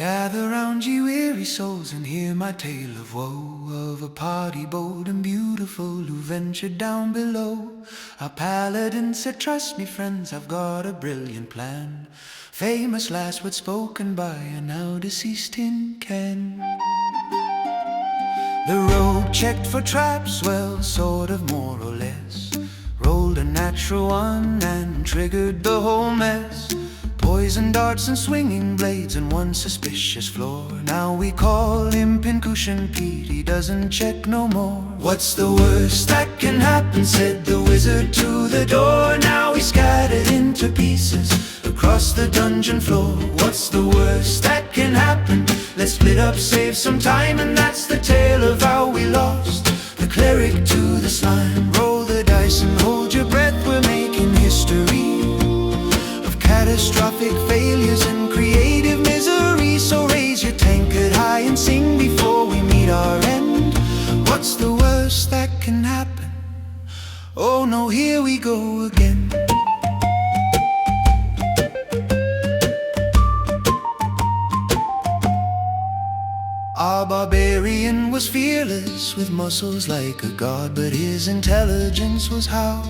Gather round, ye weary souls, and hear my tale of woe, of a party bold and beautiful who ventured down below. Our paladin said, "Trust me, friends, I've got a brilliant plan." Famous last words spoken by a now deceased tin can. The rogue checked for traps, well, sort of more or less. Rolled a natural one and triggered the whole mess. Poison darts and swinging blades and one suspicious floor. Now we call him Pincushion Pete, he doesn't check no more. "What's the worst that can happen?" said the wizard to the door. Now he's scattered into pieces across the dungeon floor. "What's the worst that can happen? Let's split up, save some time." And that's the tale of how we lost the cleric to the slime. Roll the dice and hold your breath, we're making history of catastrophic failures and creative misery. So raise your tankard high and sing before we meet our end. What's the worst that can happen? Oh no, here we go again. Our barbarian was fearless, with muscles like a god, but his intelligence was, how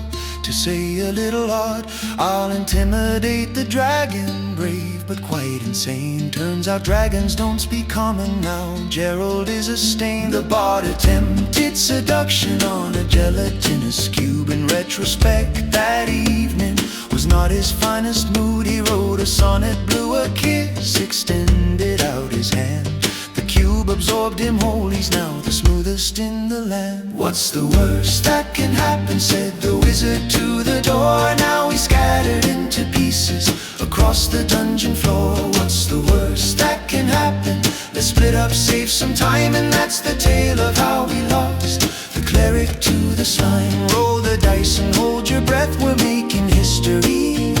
to say, a little odd. "I'll intimidate the dragon, brave but quite insane." Turns out dragons don't speak common now. Gerald is a stain. The bard attempted seduction on a gelatinous cube. In retrospect, that evening was not his finest mood. He wrote a sonnet, blew a kiss, extended out his hand. The cube absorbed him whole, he's now the smoothest in the land. "What's the worst that can happen?" said the wizard to the door. Now he's scattered into pieces across the dungeon floor. "What's the worst that can happen? Let's split up, save some time." And that's the tale of how we lost the cleric to the slime. Roll the dice and hold your breath, we're making history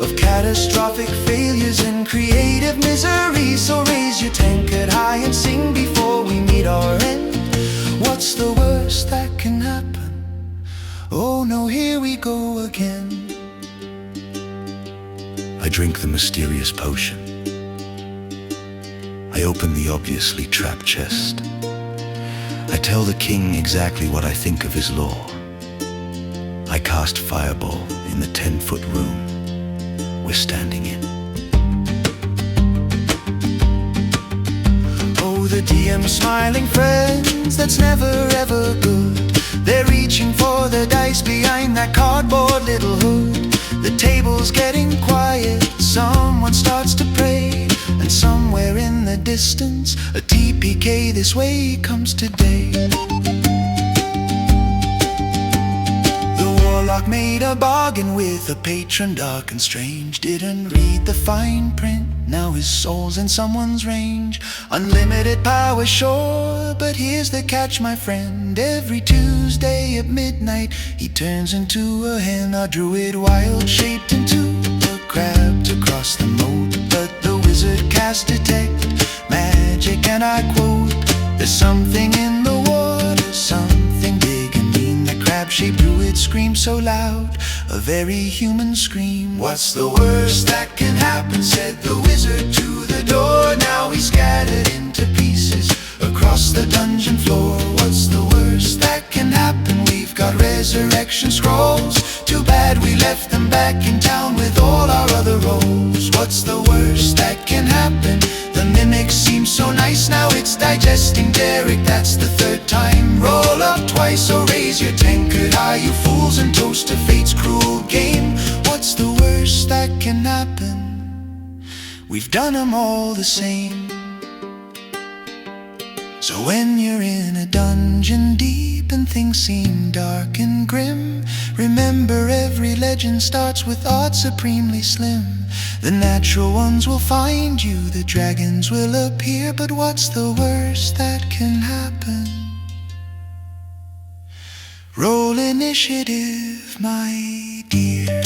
of catastrophic failures and creative misery. So raise your tankard high and sing before we meet our end. What's the worst that can happen? Oh no, here we go again. I drink the mysterious potion. I open the obviously trapped chest. I tell the king exactly what I think of his lore. I cast fireball in the 10-foot room we're standing in. Oh, the DM smiling friends, that's never ever good. They're reaching for the dice behind that cardboard little hood. The table's getting quiet, someone starts to pray, and somewhere in the distance a TPK this way comes today. Wrlock made a bargain with a patron dark and strange. Didn't read the fine print, now his soul's in someone's range. Unlimited power, sure, but here's the catch, my friend. Every Tuesday at midnight he turns into a hen. Our druid wild shaped into a crab to cross the moat, but the wizard cast detect magic, and I quote, "There's something in the water, something big and mean." The crab-shaped druid screams so loud, a very human scream. "What's the worst that can happen?" said the wizard to the door. Now he's scattered into pieces across the dungeon floor. "What's the worst that can happen? We've got resurrection scrolls. Too bad we left them back in town with all our other roles." "What's the worst that can happen? The mimic seems so nice, now it's digesting Derek, that's the third time. Roll up twice, so raise your tankard high, you fools, and toast to fate's cruel game." What's the worst that can happen? We've done 'em all the same. So when you're in a dungeon deep and things seem dark and grim, remember every legend starts with odds supremely slim. The natural ones will find you, the dragons will appear. But what's the worst that can happen? Roll initiative, my dear.